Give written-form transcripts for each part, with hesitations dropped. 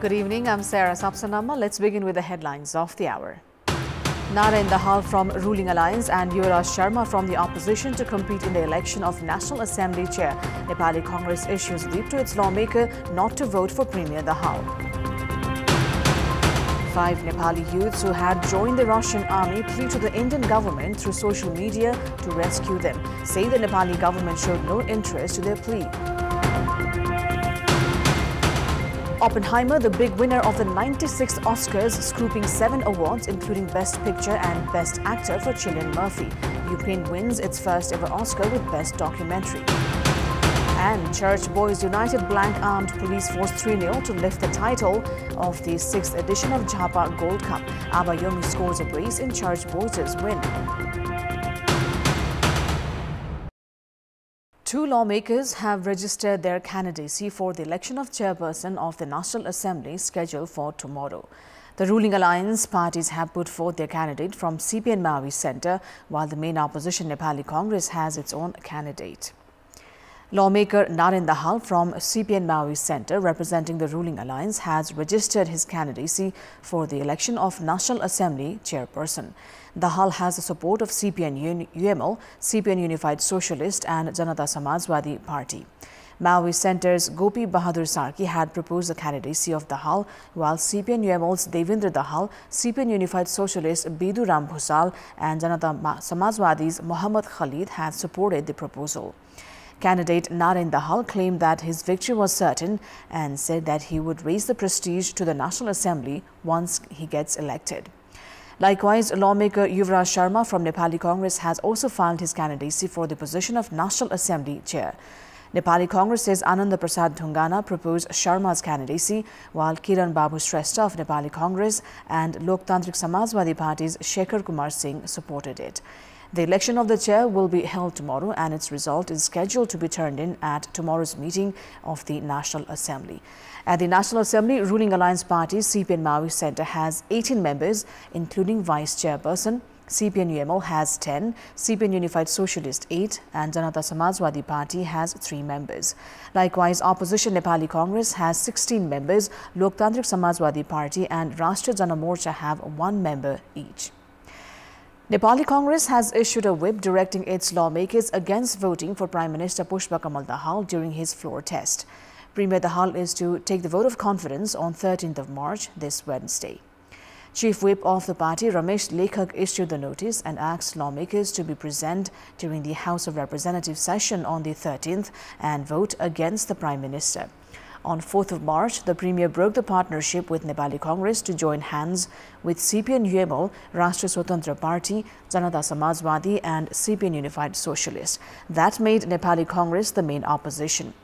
Good evening, I'm Sarah Sapsanamma. Let's begin with the headlines of the hour. Nara in the Hall from ruling alliance and Yuvraj Sharma from the opposition to compete in the election of National Assembly chair. Nepali Congress issues whip to its lawmaker not to vote for Premier Dahal. 5 Nepali youths who had joined the Russian army plead to the Indian government through social media to rescue them, saying the Nepali government showed no interest to their plea. Oppenheimer, the big winner of the 96th Oscars, scooping 7 awards including Best Picture and Best Actor for Cillian Murphy. Ukraine wins its first ever Oscar with Best Documentary. And Church Boys United blank-armed police force 3-0 to lift the title of the 6th edition of Chapa Gold Cup. Abayomi scores a brace in Church Boys' win. 2 lawmakers have registered their candidacy for the election of chairperson of the National Assembly scheduled for tomorrow. The ruling alliance parties have put forth their candidate from CPN Maoist Centre, while the main opposition Nepali Congress has its own candidate. Lawmaker Naren Dahal from CPN Maoist Centre, representing the ruling alliance, has registered his candidacy for the election of National Assembly chairperson. Dahal has the support of CPN UML, CPN Unified Socialist and Janata Party. Maoist Centre's Gopi Bahadur Sarki had proposed the candidacy of Dahal, while CPN UML's Devendra Dahal, CPN Unified Socialist Bidu Ram Bhusal and Janata Samajwadi's Mohammad Khalid had supported the proposal. Candidate Naren Dahal claimed that his victory was certain and said that he would raise the prestige to the National Assembly once he gets elected. Likewise, lawmaker Yuvraj Sharma from Nepali Congress has also filed his candidacy for the position of National Assembly chair. Nepali Congress says Ananda Prasad Dhungana proposed Sharma's candidacy, while Kiran Babu Shrestha of Nepali Congress and Loktantrik Samajwadi Party's Shekhar Kumar Singh supported it. The election of the chair will be held tomorrow and its result is scheduled to be turned in at tomorrow's meeting of the National Assembly. At the National Assembly, ruling alliance party CPN Maoist Centre has 18 members, including vice chairperson. CPN UML has 10, CPN Unified Socialist 8 and Janata Samajwadi Party has 3 members. Likewise, opposition Nepali Congress has 16 members, Loktantrik Samajwadi Party and Rashtriya Jana Morcha have 1 member each. Nepali Congress has issued a whip directing its lawmakers against voting for Prime Minister Pushpa Kamal Dahal during his floor test. Premier Dahal is to take the vote of confidence on 13th of March, this Wednesday. Chief Whip of the party, Ramesh Lekhak, issued the notice and asked lawmakers to be present during the House of Representatives session on the 13th and vote against the Prime Minister. On 4th of March, the Premier broke the partnership with Nepali Congress to join hands with CPN UML, Rashtriya Swatantra Party, Janata Samajwadi and CPN Unified Socialist. That made Nepali Congress the main opposition.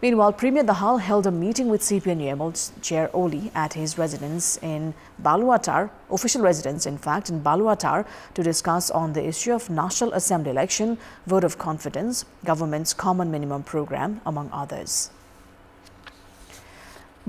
Meanwhile, Premier Dahal held a meeting with CPN UML's chair Oli at his residence in Baluatar, official residence in fact, in Baluatar, to discuss on the issue of National Assembly election, vote of confidence, government's common minimum program, among others.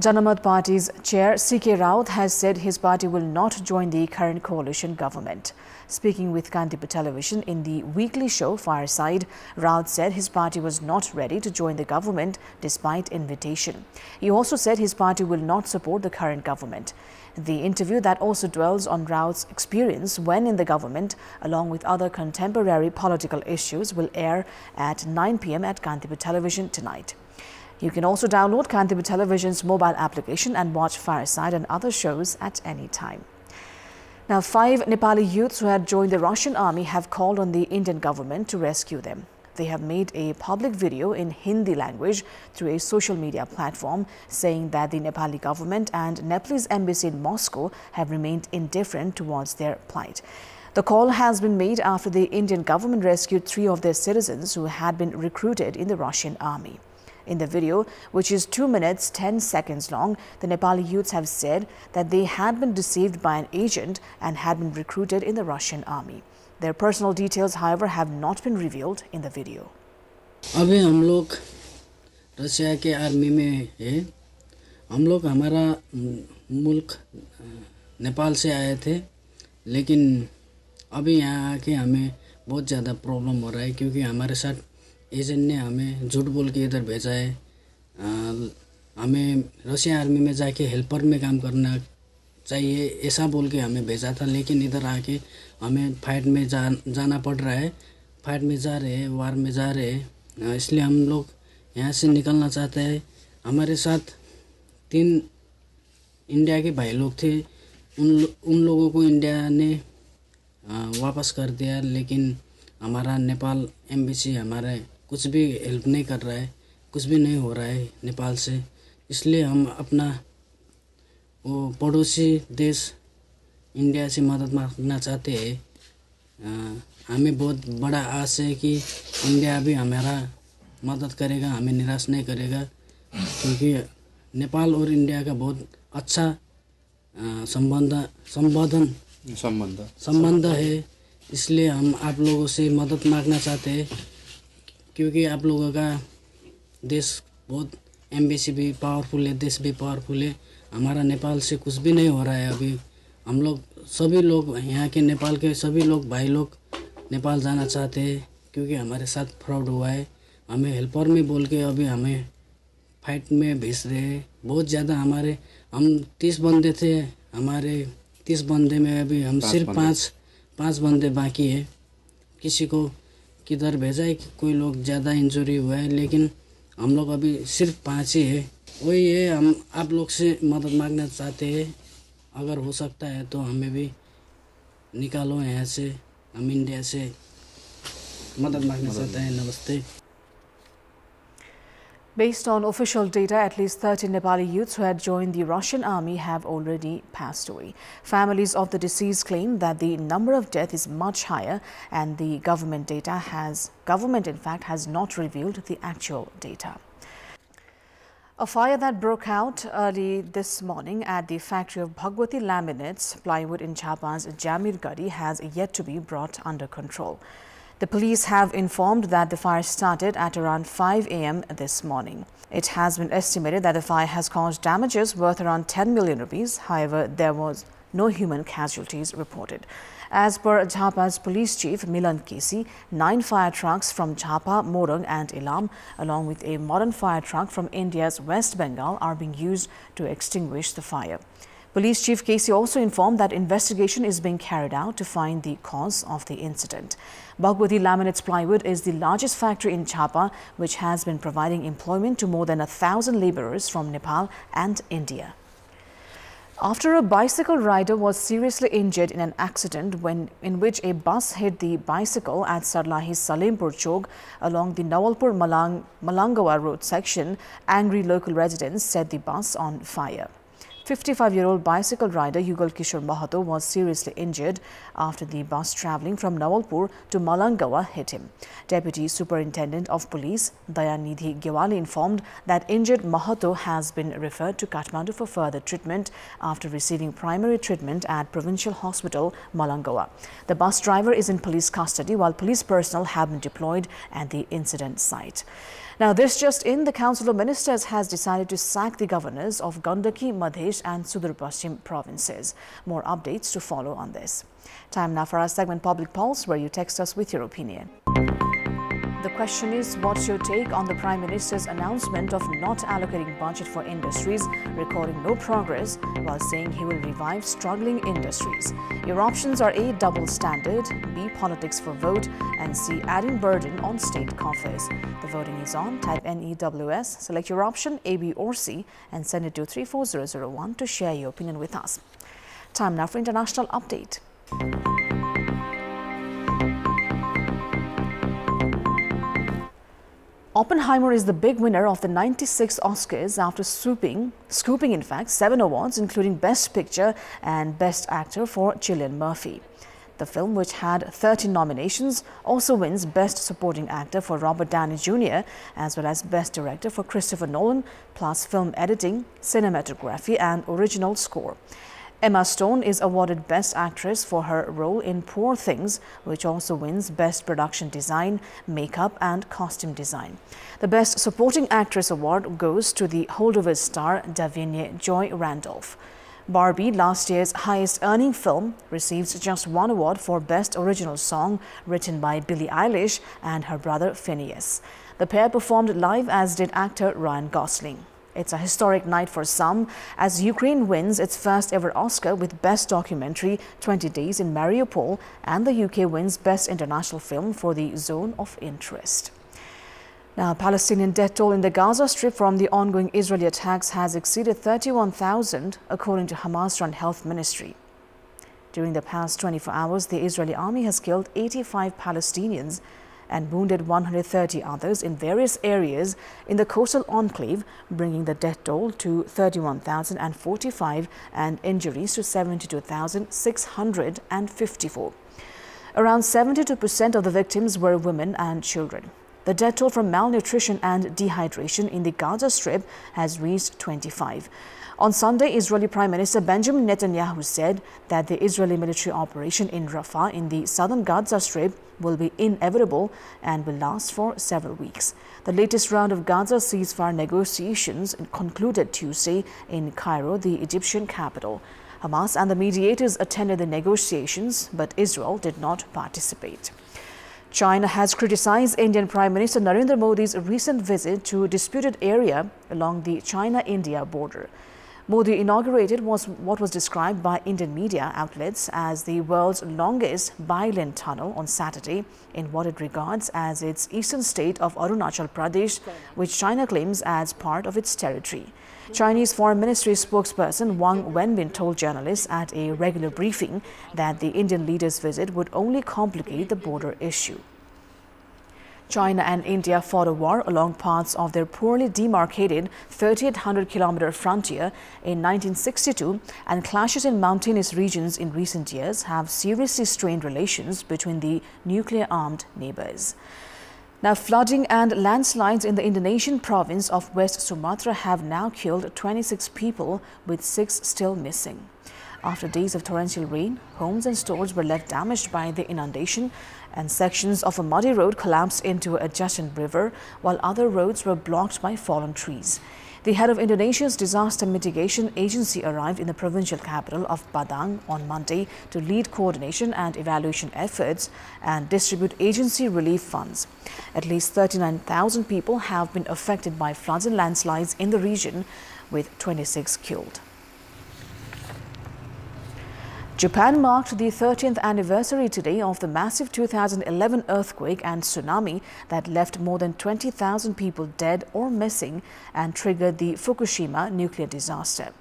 Janata Party's chair C.K. Raut has said his party will not join the current coalition government. Speaking with Kantipur Television in the weekly show Fireside, Raut said his party was not ready to join the government despite invitation. He also said his party will not support the current government. The interview that also dwells on Raut's experience when in the government, along with other contemporary political issues, will air at 9 p.m. at Kantipur Television tonight. You can also download Kantipur Television's mobile application and watch Fireside and other shows at any time. Now, 5 Nepali youths who had joined the Russian army have called on the Indian government to rescue them. They have made a public video in Hindi language through a social media platform saying that the Nepali government and Nepalese embassy in Moscow have remained indifferent towards their plight. The call has been made after the Indian government rescued 3 of their citizens who had been recruited in the Russian army. In the video, which is 2 minutes 10 seconds long, the Nepali youths have said that they had been deceived by an agent and had been recruited in the Russian army. Their personal details, however, have not been revealed in the video. अभी हम लोग Russia के army में हैं। हम लोग हमारा मुल्क नेपाल से आए थे, लेकिन अभी यहाँ आके हमें बहुत ज़्यादा प्रॉब्लम हो रहा है क्योंकि हमारे साथ एजेंट ने हमें झूठ बोल के इधर भेजा है। हमें रशिया आर्मी में जाके हेल्पर में काम करना चाहिए, ऐसा बोल के हमें भेजा था। लेकिन इधर आके हमें फाइट में जाना पड़ रहा है, फाइट में जा रहे हैं, वार में जा रहे हैं। इसलिए हम लोग यहाँ से निकलना चाहते हैं। हमारे साथ 3 इंडिया के भाई लोग थे, उन लोगों को इंडिया ने वापस कर दिया। लेकिन हमारा नेपाल एम्बेसी हमारे कुछ भी हेल्प नहीं कर रहा है, कुछ भी नहीं हो रहा है नेपाल से। इसलिए हम अपना वो पड़ोसी देश इंडिया से मदद मांगना चाहते हैं। हमें बहुत बड़ा आस है कि इंडिया भी हमारा मदद करेगा, हमें निराश नहीं करेगा, क्योंकि नेपाल और इंडिया का बहुत अच्छा संबंध है। इसलिए हम आप लोगों से मदद मांगना चाहते हैं, क्योंकि आप लोगों का देश बहुत एम्बेसी भी पावरफुल है, देश भी पावरफुल है। हमारा नेपाल से कुछ भी नहीं हो रहा है अभी। हम लोग सभी लोग यहाँ के नेपाल के सभी लोग भाई लोग नेपाल जाना चाहते हैं, क्योंकि हमारे साथ फ्रॉड हुआ है। हमें हेल्पर में बोल के अभी हमें फाइट में भेज रहे हैं बहुत ज़्यादा। हम 30 बंदे थे, हमारे 30 बंदे में अभी हम सिर्फ 5 बंदे बाकी है। किसी को किधर भेजा है, कोई लोग ज़्यादा इंजरी हुआ है, लेकिन हम लोग अभी सिर्फ 5 ही है। वही है, हम आप लोग से मदद मांगना चाहते हैं। अगर हो सकता है तो हमें भी निकालो यहाँ से, हम इंडिया से मदद मांगना चाहते हैं। नमस्ते। Based on official data, at least 13 Nepali youths who had joined the Russian army have already passed away. Families of the deceased claim that the number of deaths is much higher, and the government in fact has not revealed the actual data. A fire that broke out early this morning at the factory of Bhagwati Laminates Plywood in Chapa's Jamirgadi has yet to be brought under control. The police have informed that the fire started at around 5 a.m. this morning. It has been estimated that the fire has caused damages worth around 10 million rupees. However, there was no human casualties reported. As per Chapa's police chief Milan Kesi, 9 fire trucks from Chapa, Morang and Ilam, along with a modern fire truck from India's West Bengal, are being used to extinguish the fire. Police Chief Casey also informed that investigation is being carried out to find the cause of the incident. Bhagwati Laminates Plywood is the largest factory in Chapa, which has been providing employment to more than 1,000 laborers from Nepal and India. After a bicycle rider was seriously injured in an accident in which a bus hit the bicycle at Sarlahi's Salempur Chowk along the Nawalpur-Malangawa road section, angry local residents set the bus on fire. 55-year-old bicycle rider Yugal Kishore Mahato was seriously injured after the bus travelling from Nawalpur to Malangawa hit him. Deputy Superintendent of Police Dayanidhi Gewali informed that injured Mahato has been referred to Kathmandu for further treatment after receiving primary treatment at Provincial Hospital, Malangawa. The bus driver is in police custody while police personnel have been deployed at the incident site. Now, this just in, the Council of Ministers has decided to sack the governors of Gandaki, Madhesh and Sudur Paschim provinces. More updates to follow on this. Time now for our segment Public Pulse, where you text us with your opinion. The question is, what's your take on the Prime Minister's announcement of not allocating budget for industries, recording no progress while saying he will revive struggling industries? Your options are A, double standard, B, politics for vote, and C, adding burden on state coffers. The voting is on. Type NEWS, select your option A, B or C and send it to 34001 to share your opinion with us. Time now for international update. Oppenheimer is the big winner of the 96 Oscars after scooping in fact 7 awards, including Best Picture and Best Actor for Cillian Murphy. The film, which had 13 nominations, also wins Best Supporting Actor for Robert Downey Jr. as well as Best Director for Christopher Nolan, plus Film Editing, Cinematography and Original Score. Emma Stone is awarded Best Actress for her role in Poor Things, which also wins Best Production Design, Makeup and Costume Design. The Best Supporting Actress award goes to the Holdovers star Davinia Joy Randolph. Barbie, last year's highest-earning film, receives just 1 award for Best Original Song, written by Billie Eilish and her brother Phineas. The pair performed live, as did actor Ryan Gosling. It's a historic night for some as Ukraine wins its first ever Oscar with Best Documentary 20 Days in Mariupol, and the UK wins Best International Film for the Zone of Interest. Now, Palestinian death toll in the Gaza Strip from the ongoing Israeli attacks has exceeded 31,000, according to Hamas-run Health Ministry. During the past 24 hours, the Israeli army has killed 85 Palestinians and wounded 130 others in various areas in the coastal enclave, bringing the death toll to 31,045 and injuries to 72,654. Around 72% of the victims were women and children. The death toll from malnutrition and dehydration in the Gaza Strip has reached 25. On Sunday, Israeli Prime Minister Benjamin Netanyahu said that the Israeli military operation in Rafah in the southern Gaza Strip will be inevitable and will last for several weeks. The latest round of Gaza ceasefire negotiations concluded Tuesday in Cairo, the Egyptian capital. Hamas and the mediators attended the negotiations, but Israel did not participate. China has criticized Indian Prime Minister Narendra Modi's recent visit to a disputed area along the China-India border. Modi inaugurated what was described by Indian media outlets as the world's longest bi-lane tunnel on Saturday in what it regards as its eastern state of Arunachal Pradesh, which China claims as part of its territory. Chinese Foreign Ministry spokesperson Wang Wenbin told journalists at a regular briefing that the Indian leader's visit would only complicate the border issue. China and India fought a war along parts of their poorly demarcated 3,800-kilometer frontier in 1962, and clashes in mountainous regions in recent years have seriously strained relations between the nuclear-armed neighbors. Now, flooding and landslides in the Indonesian province of West Sumatra have now killed 26 people, with 6 still missing. After days of torrential rain, homes and stores were left damaged by the inundation, and sections of a muddy road collapsed into an adjacent river, while other roads were blocked by fallen trees. The head of Indonesia's Disaster Mitigation Agency arrived in the provincial capital of Padang on Monday to lead coordination and evaluation efforts and distribute agency relief funds. At least 39,000 people have been affected by floods and landslides in the region, with 26 killed. Japan marked the 30th anniversary today of the massive 2011 earthquake and tsunami that left more than 20,000 people dead or missing and triggered the Fukushima nuclear disaster.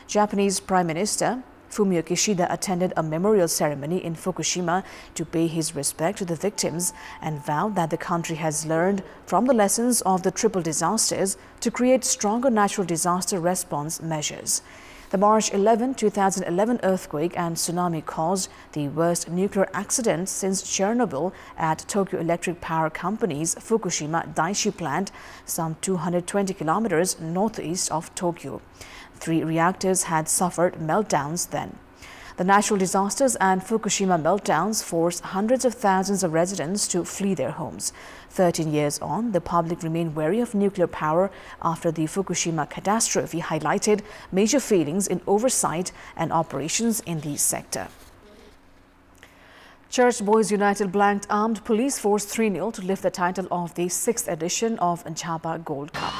Japanese Prime Minister Fumio Kishida attended a memorial ceremony in Fukushima to pay his respect to the victims and vowed that the country has learned from the lessons of the triple disasters to create stronger natural disaster response measures. The March 11, 2011 earthquake and tsunami caused the worst nuclear accident since Chernobyl at Tokyo Electric Power Company's Fukushima Daiichi plant, some 220 kilometers northeast of Tokyo. 3 reactors had suffered meltdowns then. The natural disasters and Fukushima meltdowns forced hundreds of thousands of residents to flee their homes. 13 years on, the public remain wary of nuclear power after the Fukushima catastrophe highlighted major failings in oversight and operations in the sector. Church Boys United blanked armed police force 3-0 to lift the title of the 6th edition of Chapa Gold Cup.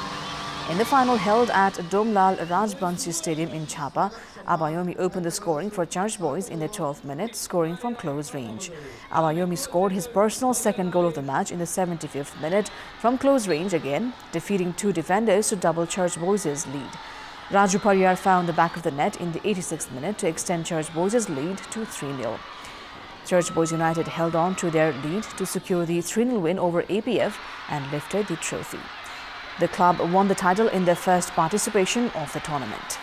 In the final held at Domlal Rajbansi Stadium in Chapa, Abayomi opened the scoring for Church Boys in the 12th minute, scoring from close range. Abayomi scored his personal second goal of the match in the 75th minute from close range again, defeating 2 defenders to double Church Boys' lead. Raju Pariyar found the back of the net in the 86th minute to extend Church Boys' lead to 3-0. Church Boys United held on to their lead to secure the 3-0 win over APF and lifted the trophy. The club won the title in their first participation of the tournament.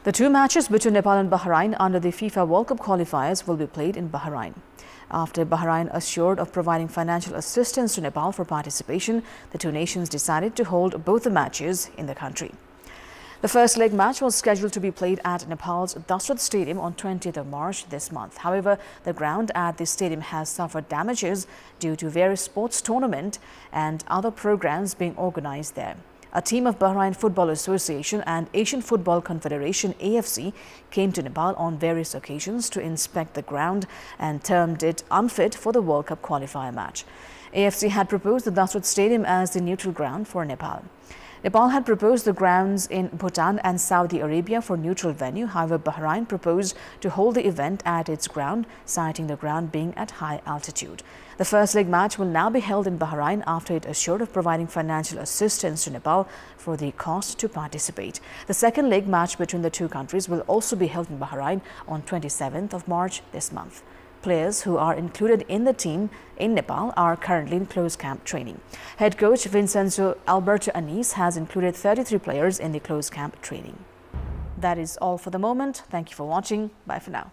The 2 matches between Nepal and Bahrain under the FIFA World Cup qualifiers will be played in Bahrain. After Bahrain assured of providing financial assistance to Nepal for participation, the 2 nations decided to hold both the matches in the country. The first leg match was scheduled to be played at Nepal's Dasrat Stadium on 20th of March this month. However, the ground at the stadium has suffered damages due to various sports tournaments and other programs being organized there. A team of Bahrain Football Association and Asian Football Confederation AFC came to Nepal on various occasions to inspect the ground and termed it unfit for the World Cup qualifier match. AFC had proposed the Dasrat Stadium as the neutral ground for Nepal. Nepal had proposed the grounds in Bhutan and Saudi Arabia for neutral venue. However, Bahrain proposed to hold the event at its ground, citing the ground being at high altitude. The first leg match will now be held in Bahrain after it assured of providing financial assistance to Nepal for the cost to participate. The second leg match between the two countries will also be held in Bahrain on 27th of March this month. Players who are included in the team in Nepal are currently in close camp training. Head coach Vincenzo Alberto Anis has included 33 players in the close camp training. That is all for the moment. Thank you for watching. Bye for now.